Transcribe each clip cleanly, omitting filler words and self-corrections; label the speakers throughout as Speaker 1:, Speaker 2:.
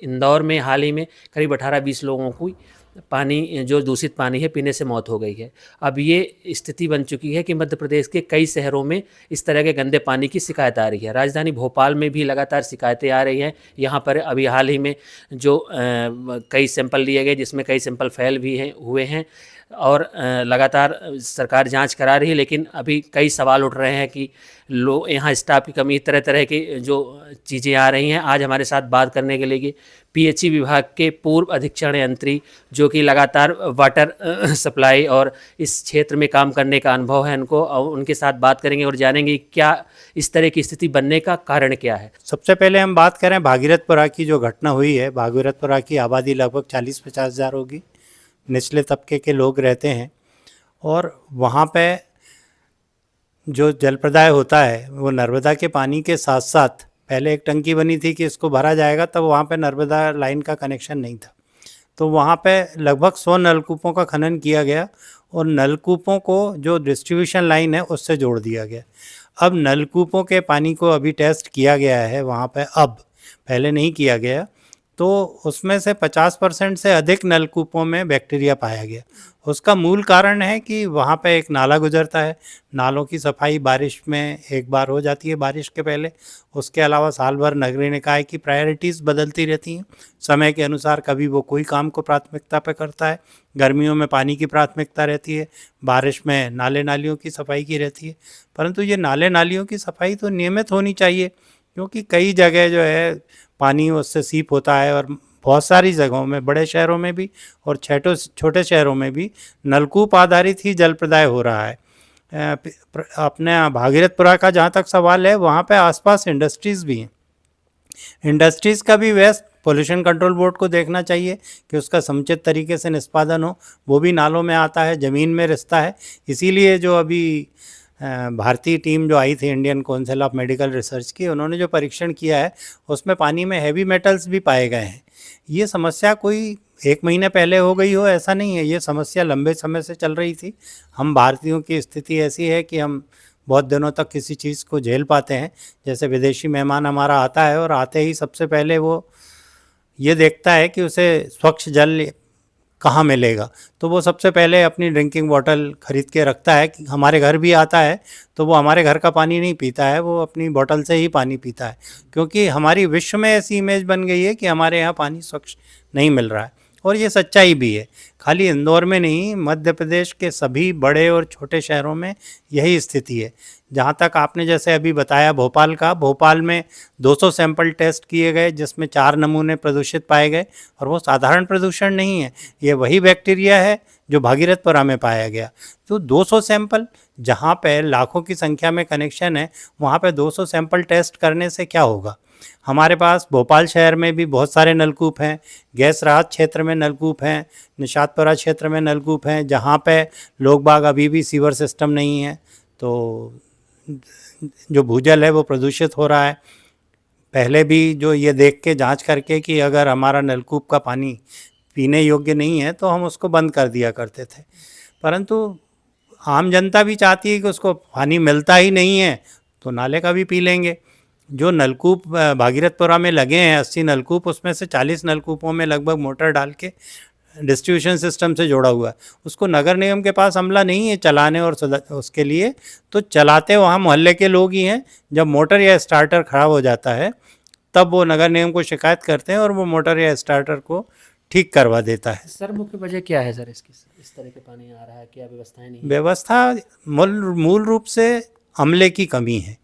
Speaker 1: इंदौर में हाल ही में करीब 18-20 लोगों की पानी जो दूषित पानी है पीने से मौत हो गई है। अब ये स्थिति बन चुकी है कि मध्य प्रदेश के कई शहरों में इस तरह के गंदे पानी की शिकायत आ रही है। राजधानी भोपाल में भी लगातार शिकायतें आ रही हैं। यहाँ पर अभी हाल ही में जो कई सैंपल लिए गए जिसमें कई सैंपल फेल भी हुए हैं और लगातार सरकार जांच करा रही है, लेकिन अभी कई सवाल उठ रहे हैं कि यहाँ स्टाफ की कमी, तरह तरह की जो चीज़ें आ रही हैं। आज हमारे साथ बात करने के लिए पीएचई विभाग के पूर्व अधीक्षण यंत्री, जो कि लगातार वाटर सप्लाई और इस क्षेत्र में काम करने का अनुभव है उनको, और उनके साथ बात करेंगे और जानेंगे क्या इस तरह की स्थिति बनने का कारण क्या है।
Speaker 2: सबसे पहले हम बात करें भागीरथपुरा की जो घटना हुई है। भागीरथपुरा की आबादी लगभग 40-50 हज़ार होगी। निचले तबके के लोग रहते हैं और वहाँ पे जो जल प्रदाय होता है वो नर्मदा के पानी के साथ साथ, पहले एक टंकी बनी थी कि इसको भरा जाएगा, तब वहाँ पे नर्मदा लाइन का कनेक्शन नहीं था, तो वहाँ पे लगभग 100 नलकूपों का खनन किया गया और नलकूपों को जो डिस्ट्रीब्यूशन लाइन है उससे जोड़ दिया गया। अब नलकूपों के पानी को अभी टेस्ट किया गया है वहाँ पे, अब पहले नहीं किया गया, तो उसमें से 50% से अधिक नलकूपों में बैक्टीरिया पाया गया। उसका मूल कारण है कि वहाँ पे एक नाला गुजरता है। नालों की सफाई बारिश में एक बार हो जाती है, बारिश के पहले। उसके अलावा साल भर नगरीय निकाय की प्रायोरिटीज़ बदलती रहती हैं समय के अनुसार। कभी वो कोई काम को प्राथमिकता पे करता है, गर्मियों में पानी की प्राथमिकता रहती है, बारिश में नाले नालियों की सफाई की रहती है। परंतु ये नाले नालियों की सफाई तो नियमित होनी चाहिए, क्योंकि कई जगह जो है पानी उससे सीप होता है और बहुत सारी जगहों में, बड़े शहरों में भी और छोटे शहरों में भी नलकूप आधारित ही जल प्रदाय हो रहा है। अपने भागीरथपुरा का जहाँ तक सवाल है, वहाँ पे आसपास इंडस्ट्रीज़ भी हैं। इंडस्ट्रीज़ का भी वेस्ट पोल्यूशन कंट्रोल बोर्ड को देखना चाहिए कि उसका समुचित तरीके से निष्पादन हो। वो भी नालों में आता है, ज़मीन में रिसता है। इसीलिए जो अभी भारतीय टीम जो आई थी Indian council of medical research की, उन्होंने जो परीक्षण किया है उसमें पानी में हैवी मेटल्स भी पाए गए हैं। ये समस्या कोई 1 महीने पहले हो गई हो ऐसा नहीं है, ये समस्या लंबे समय से चल रही थी। हम भारतीयों की स्थिति ऐसी है कि हम बहुत दिनों तक किसी चीज़ को झेल पाते हैं। जैसे विदेशी मेहमान हमारा आता है और आते ही सबसे पहले वो ये देखता है कि उसे स्वच्छ जल कहाँ मिलेगा, तो वो सबसे पहले अपनी ड्रिंकिंग वाटर खरीद के रखता है। कि हमारे घर भी आता है तो वो हमारे घर का पानी नहीं पीता है, वो अपनी बोतल से ही पानी पीता है, क्योंकि हमारी विश्व में ऐसी इमेज बन गई है कि हमारे यहाँ पानी स्वच्छ नहीं मिल रहा है। और ये सच्चाई भी है। खाली इंदौर में नहीं, मध्य प्रदेश के सभी बड़े और छोटे शहरों में यही स्थिति है। जहाँ तक आपने जैसे अभी बताया भोपाल का, भोपाल में 200 सैंपल टेस्ट किए गए जिसमें 4 नमूने प्रदूषित पाए गए, और वो साधारण प्रदूषण नहीं है, ये वही बैक्टीरिया है जो भागीरथपुरा में पाया गया। तो 200 सैंपल, जहाँ पे लाखों की संख्या में कनेक्शन है, वहाँ पे 200 सैंपल टेस्ट करने से क्या होगा। हमारे पास भोपाल शहर में भी बहुत सारे नलकूप हैं, गैस राहत क्षेत्र में नलकूप हैं, निशातपुरा क्षेत्र में नलकूप हैं, जहाँ पे लोग बाग अभी भी सीवर सिस्टम नहीं है, तो जो भूजल है वो प्रदूषित हो रहा है। पहले भी जो ये देख के जांच करके कि अगर हमारा नलकूप का पानी पीने योग्य नहीं है तो हम उसको बंद कर दिया करते थे, परंतु आम जनता भी चाहती है कि उसको पानी मिलता ही नहीं है तो नाले का भी पी लेंगे। जो नलकूप भागीरथपुरा में लगे हैं 80 नलकूप, उसमें से 40 नलकूपों में लगभग मोटर डाल के डिस्ट्रीब्यूशन सिस्टम से जोड़ा हुआ है। उसको नगर निगम के पास अमला नहीं है चलाने और उसके लिए, तो चलाते वहाँ मोहल्ले के लोग ही हैं। जब मोटर या स्टार्टर ख़राब हो जाता है तब वो नगर निगम को शिकायत करते हैं और वो मोटर या स्टार्टर को ठीक करवा देता है।
Speaker 1: सर मुख्य वजह क्या है सर इसकी, इस तरह के पानी आ रहा है, क्या व्यवस्थाएं नहीं?
Speaker 2: व्यवस्था मूल रूप से अमले की कमी है।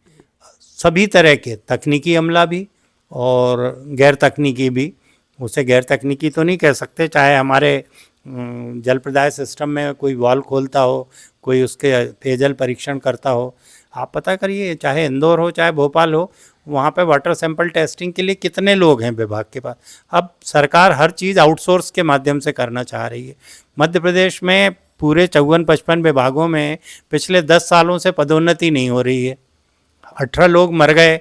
Speaker 2: सभी तरह के तकनीकी अमला भी और गैर तकनीकी भी, उसे गैर तकनीकी तो नहीं कह सकते, चाहे हमारे जल प्रदाय सिस्टम में कोई वाल्व खोलता हो, कोई उसके पेयजल परीक्षण करता हो। आप पता करिए, चाहे इंदौर हो चाहे भोपाल हो, वहाँ पे वाटर सैंपल टेस्टिंग के लिए कितने लोग हैं विभाग के पास। अब सरकार हर चीज़ आउटसोर्स के माध्यम से करना चाह रही है। मध्य प्रदेश में पूरे 54-55 विभागों में पिछले 10 सालों से पदोन्नति नहीं हो रही है। 18 लोग मर गए,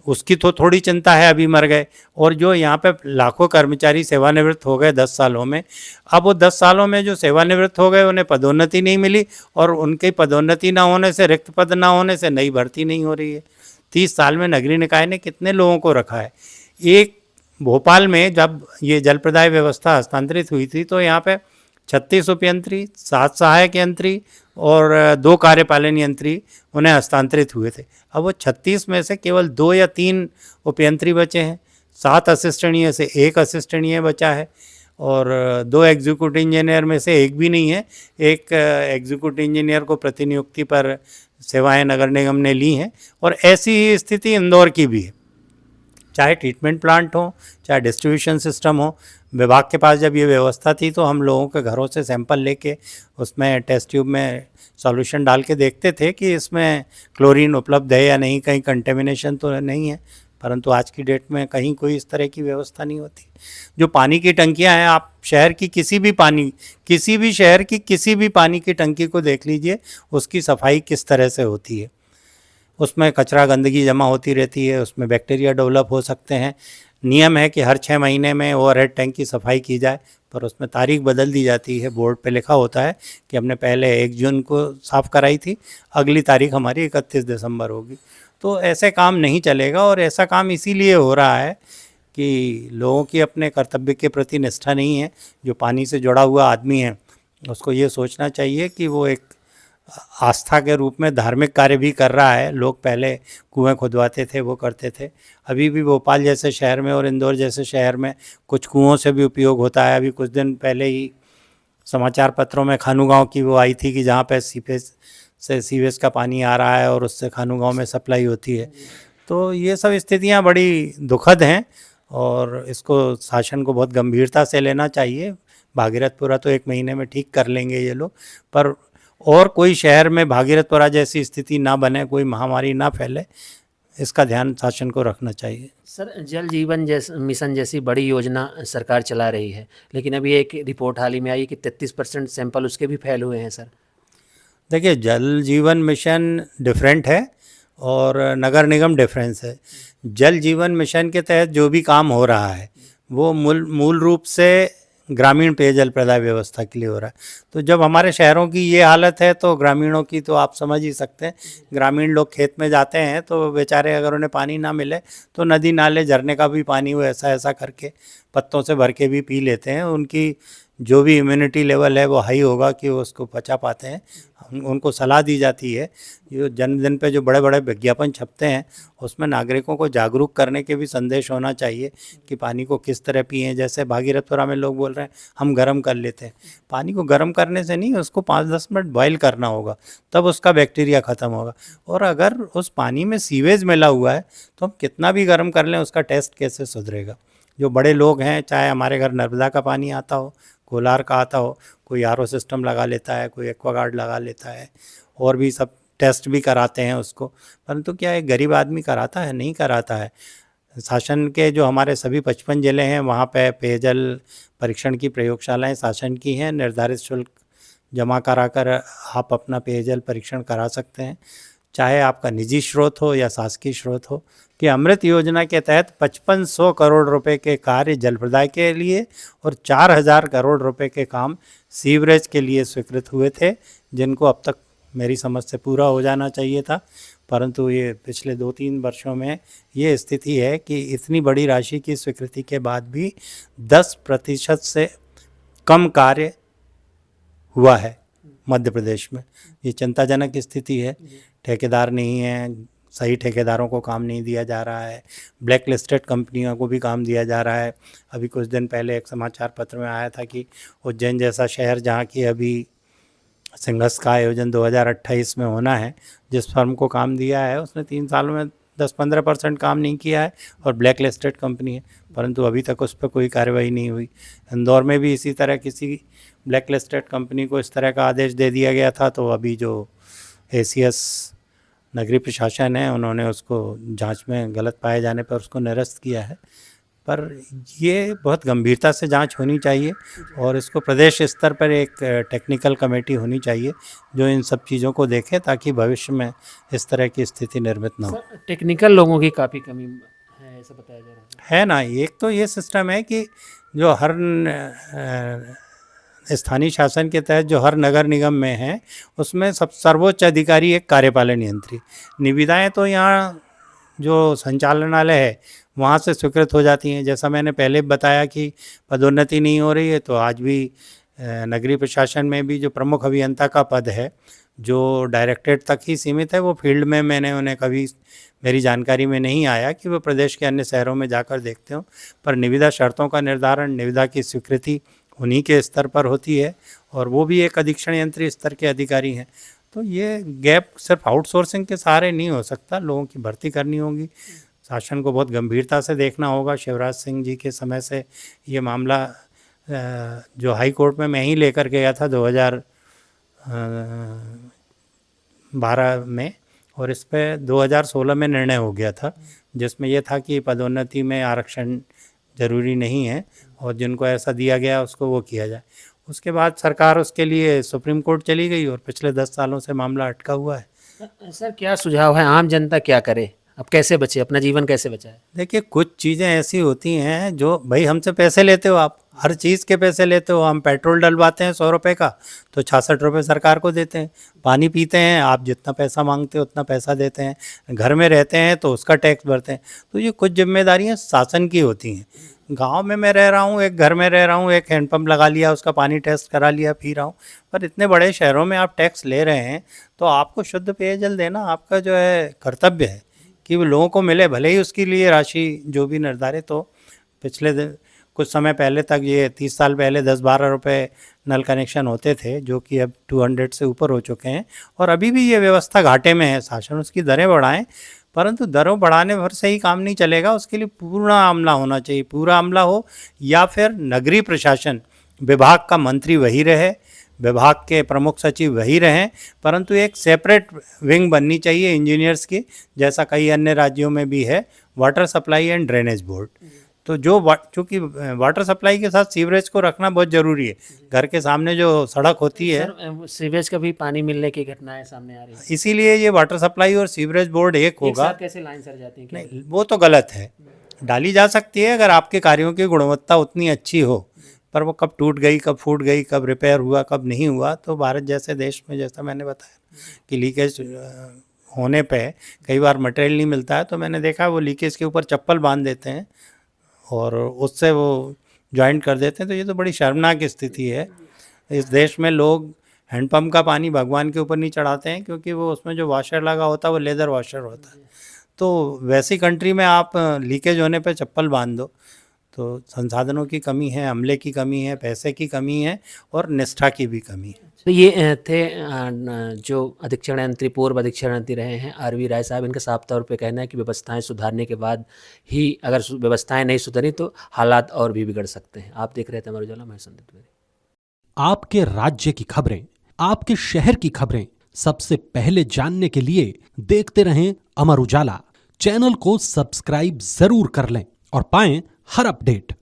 Speaker 2: उसकी तो थोड़ी चिंता है, अभी मर गए। और जो यहाँ पे लाखों कर्मचारी सेवानिवृत्त हो गए 10 सालों में, अब वो 10 सालों में जो सेवानिवृत्त हो गए उन्हें पदोन्नति नहीं मिली, और उनकी पदोन्नति ना होने से, रिक्त पद ना होने से नई भर्ती नहीं हो रही है। 30 साल में नगरीय निकाय ने कितने लोगों को रखा है। एक भोपाल में जब ये जल प्रदाय व्यवस्था हस्तांतरित हुई थी तो यहाँ पे 36 उपयंत्री, 7 सहायक यंत्री और 2 कार्यपालन यंत्री उन्हें हस्तांतरित हुए थे। अब वो 36 में से केवल 2 या 3 उपयंत्री बचे हैं, 7 असिस्टेंट से 1 असिस्टेंट बचा है और 2 एग्जीक्यूटिव इंजीनियर में से 1 भी नहीं है। एक एग्जीक्यूटिव इंजीनियर को प्रतिनियुक्ति पर सेवाएं नगर निगम ने ली हैं और ऐसी ही स्थिति इंदौर की भी है। चाहे ट्रीटमेंट प्लांट हो, चाहे डिस्ट्रीब्यूशन सिस्टम हो, विभाग के पास जब ये व्यवस्था थी तो हम लोगों के घरों से सैंपल लेके उसमें टेस्ट ट्यूब में सॉल्यूशन डाल के देखते थे कि इसमें क्लोरीन उपलब्ध है या नहीं, कहीं कंटेमिनेशन तो नहीं है। परंतु आज की डेट में कहीं कोई इस तरह की व्यवस्था नहीं होती। जो पानी की टंकियां हैं, आप शहर की किसी भी शहर की किसी भी पानी की टंकी को देख लीजिए, उसकी सफाई किस तरह से होती है। उसमें कचरा गंदगी जमा होती रहती है, उसमें बैक्टीरिया डेवलप हो सकते हैं। नियम है कि हर 6 महीने में ओवरहेड टैंक की सफाई की जाए, पर उसमें तारीख बदल दी जाती है। बोर्ड पे लिखा होता है कि हमने पहले 1 जून को साफ़ कराई थी, अगली तारीख हमारी 31 दिसंबर होगी। तो ऐसे काम नहीं चलेगा और ऐसा काम इसीलिए हो रहा है कि लोगों की अपने कर्तव्य के प्रति निष्ठा नहीं है। जो पानी से जुड़ा हुआ आदमी है उसको ये सोचना चाहिए कि वो एक आस्था के रूप में धार्मिक कार्य भी कर रहा है। लोग पहले कुएं खुदवाते थे, वो करते थे। अभी भी भोपाल जैसे शहर में और इंदौर जैसे शहर में कुछ कुओं से भी उपयोग होता है। अभी कुछ दिन पहले ही समाचार पत्रों में खानू गांव की वो आई थी कि जहाँ पे सीवेज का पानी आ रहा है और उससे खानू गांव में सप्लाई होती है। तो ये सब स्थितियाँ बड़ी दुखद हैं और इसको शासन को बहुत गंभीरता से लेना चाहिए। भागीरथपुरा तो 1 महीने में ठीक कर लेंगे ये लोग, पर और कोई शहर में भागीरथपुरा जैसी स्थिति ना बने, कोई महामारी ना फैले, इसका ध्यान शासन को रखना चाहिए।
Speaker 1: सर, जल जीवन मिशन जैसी बड़ी योजना सरकार चला रही है, लेकिन अभी एक रिपोर्ट हाल ही में आई कि 33% सैंपल उसके भी फेल हुए हैं सर।
Speaker 2: देखिए, जल जीवन मिशन डिफरेंट है और नगर निगम डिफरेंस है। जल जीवन मिशन के तहत जो भी काम हो रहा है वो मूल रूप से ग्रामीण पेयजल प्रदाय व्यवस्था के लिए हो रहा है। तो जब हमारे शहरों की ये हालत है तो ग्रामीणों की तो आप समझ ही सकते हैं। ग्रामीण लोग खेत में जाते हैं तो बेचारे अगर उन्हें पानी ना मिले तो नदी नाले झरने का भी पानी वो ऐसा करके पत्तों से भर के भी पी लेते हैं। उनकी जो भी इम्यूनिटी लेवल है वो हाई होगा कि वो उसको पचा पाते हैं। उनको सलाह दी जाती है। ये जन्मदिन पे जो बड़े बड़े विज्ञापन छपते हैं उसमें नागरिकों को जागरूक करने के भी संदेश होना चाहिए कि पानी को किस तरह पिएं। जैसे भागीरथपुरा में लोग बोल रहे हैं हम गर्म कर लेते हैं। पानी को गर्म करने से नहीं, उसको 5-10 मिनट बॉयल करना होगा, तब उसका बैक्टीरिया ख़त्म होगा। और अगर उस पानी में सीवेज मिला हुआ है तो हम कितना भी गर्म कर लें, उसका टेस्ट कैसे सुधरेगा। जो बड़े लोग हैं, चाहे हमारे घर नर्मदा का पानी आता हो, कोलार का आता हो, कोई आरओ सिस्टम लगा लेता है, कोई एक्वागार्ड लगा लेता है और भी सब टेस्ट भी कराते हैं उसको, परंतु क्या एक गरीब आदमी कराता है? नहीं कराता है। शासन के जो हमारे सभी 55 ज़िले हैं वहाँ पे पेयजल परीक्षण की प्रयोगशालाएं शासन की हैं। निर्धारित शुल्क जमा कराकर आप अपना पेयजल परीक्षण करा सकते हैं, चाहे आपका निजी स्रोत हो या शासकीय स्रोत हो। कि अमृत योजना के तहत 5500 करोड़ रुपए के कार्य जल प्रदाय के लिए और 4000 करोड़ रुपए के काम सीवरेज के लिए स्वीकृत हुए थे, जिनको अब तक मेरी समझ से पूरा हो जाना चाहिए था। परंतु ये पिछले 2-3 वर्षों में ये स्थिति है कि इतनी बड़ी राशि की स्वीकृति के बाद भी 10% से कम कार्य हुआ है मध्य प्रदेश में। ये चिंताजनक स्थिति है। ठेकेदार नहीं है, सही ठेकेदारों को काम नहीं दिया जा रहा है, ब्लैक लिस्टेड कंपनियों को भी काम दिया जा रहा है। अभी कुछ दिन पहले एक समाचार पत्र में आया था कि उज्जैन जैसा शहर जहाँ की अभी संघर्ष का आयोजन 2028 में होना है, जिस फर्म को काम दिया है उसने 3 सालों में 10-15% काम नहीं किया है और ब्लैक लिस्टेड कंपनी है, परंतु अभी तक उस पर कोई कार्रवाई नहीं हुई। इंदौर में भी इसी तरह किसी ब्लैक लिस्टेड कंपनी को इस तरह का आदेश दे दिया गया था, तो अभी जो एसीएस नगरीय प्रशासन है उन्होंने उसको जांच में गलत पाए जाने पर उसको निरस्त किया है। पर ये बहुत गंभीरता से जांच होनी चाहिए और इसको प्रदेश स्तर पर एक टेक्निकल कमेटी होनी चाहिए जो इन सब चीज़ों को देखे, ताकि भविष्य में इस तरह की स्थिति निर्मित ना हो।
Speaker 1: टेक्निकल लोगों की काफ़ी कमी है, ऐसा बताया जा रहा
Speaker 2: है ना। एक तो ये सिस्टम है कि जो हर स्थानीय शासन के तहत जो हर नगर निगम में है उसमें सब सर्वोच्च अधिकारी एक कार्यपालन यंत्री। निविदाएं तो यहाँ जो संचालनालय है वहाँ से स्वीकृत हो जाती हैं। जैसा मैंने पहले बताया कि पदोन्नति नहीं हो रही है, तो आज भी नगरीय प्रशासन में भी जो प्रमुख अभियंता का पद है, जो डायरेक्टरेट तक ही सीमित है, वो फील्ड में मैंने उन्हें कभी, मेरी जानकारी में नहीं आया कि वो प्रदेश के अन्य शहरों में जाकर देखते हो। पर निविदा शर्तों का निर्धारण, निविदा की स्वीकृति उन्हीं के स्तर पर होती है, और वो भी एक अधीक्षण यंत्री स्तर के अधिकारी हैं। तो ये गैप सिर्फ आउटसोर्सिंग के सहारे नहीं हो सकता, लोगों की भर्ती करनी होगी, शासन को बहुत गंभीरता से देखना होगा। शिवराज सिंह जी के समय से ये मामला जो हाई कोर्ट में मैं ही लेकर गया था 2012 में, और इस पे 2016 में निर्णय हो गया था, जिसमें यह था कि पदोन्नति में आरक्षण जरूरी नहीं है और जिनको ऐसा दिया गया उसको वो किया जाए। उसके बाद सरकार उसके लिए सुप्रीम कोर्ट चली गई और पिछले 10 सालों से मामला अटका हुआ है।
Speaker 1: सर क्या सुझाव है, आम जनता क्या करे, अब कैसे बचे, अपना जीवन कैसे बचाए?
Speaker 2: देखिए, कुछ चीज़ें ऐसी होती हैं जो, भाई हमसे पैसे लेते हो आप, हर चीज़ के पैसे लेते हो। हम पेट्रोल डलवाते हैं 100 रुपये का, तो 66 रुपये सरकार को देते हैं। पानी पीते हैं, आप जितना पैसा मांगते हो उतना पैसा देते हैं। घर में रहते हैं तो उसका टैक्स भरते हैं। तो ये कुछ जिम्मेदारियाँ शासन की होती हैं। गांव में मैं रह रहा हूँ, एक घर में रह रहा हूँ, एक हैंडपम्प लगा लिया, उसका पानी टेस्ट करा लिया, पी रहा हूँ। पर इतने बड़े शहरों में आप टैक्स ले रहे हैं, तो आपको शुद्ध पेयजल देना आपका जो है कर्तव्य है कि वो लोगों को मिले, भले ही उसके लिए राशि जो भी निर्धारित हो। पिछले कुछ समय पहले तक, ये 30 साल पहले 10-12 रुपये नल कनेक्शन होते थे, जो कि अब 200 से ऊपर हो चुके हैं, और अभी भी ये व्यवस्था घाटे में है। शासन उसकी दरें बढ़ाएं, परंतु दरों बढ़ाने भर से ही काम नहीं चलेगा, उसके लिए पूरा अमला होना चाहिए। पूरा अमला हो, या फिर नगरीय प्रशासन विभाग का मंत्री वही रहे, विभाग के प्रमुख सचिव वही रहें, परंतु एक सेपरेट विंग बननी चाहिए इंजीनियर्स की, जैसा कई अन्य राज्यों में भी है, water supply and drainage board. तो जो चूँकि वाटर सप्लाई के साथ सीवरेज को रखना बहुत ज़रूरी है। घर के सामने जो सड़क होती है,
Speaker 1: सर सीवेज का भी पानी मिलने की घटनाएं सामने आ रही है,
Speaker 2: इसीलिए ये वाटर सप्लाई और सीवरेज बोर्ड एक होगा।
Speaker 1: कैसे लाइन सर जाती है?
Speaker 2: नहीं, वो तो गलत है। डाली जा सकती है अगर आपके कार्यों की गुणवत्ता उतनी अच्छी हो, पर वो कब टूट गई, कब फूट गई, कब रिपेयर हुआ, कब नहीं हुआ। तो भारत जैसे देश में, जैसा मैंने बताया कि लीकेज होने पे कई बार मटेरियल नहीं मिलता है, तो मैंने देखा वो लीकेज के ऊपर चप्पल बांध देते हैं और उससे वो जॉइंट कर देते हैं। तो ये तो बड़ी शर्मनाक स्थिति है। इस देश में लोग हैंडपम्प का पानी भगवान के ऊपर नहीं चढ़ाते हैं, क्योंकि वो उसमें जो वॉशर लगा होता है वो लेदर वॉशर होता है। तो वैसी कंट्री में आप लीकेज होने पे चप्पल बांध दो। तो संसाधनों की कमी है, अमले की कमी है, पैसे की कमी है और निष्ठा की भी कमी है।
Speaker 1: तो ये थे जो अधीक्षण यंत्री, पूर्व अधीक्षण यंत्री रहे हैं आरवी राय साहब। इनका साफ तौर पे कहना है कि व्यवस्थाएं सुधारने के बाद ही, अगर व्यवस्थाएं नहीं सुधरी तो हालात और भी बिगड़ सकते हैं। आप देख रहे थे अमर उजाला, मैं संदीप द्विवेदी।
Speaker 3: आपके राज्य की खबरें, आपके शहर की खबरें सबसे पहले जानने के लिए देखते रहें अमर उजाला। चैनल को सब्सक्राइब जरूर कर लें और पाएं हर अपडेट।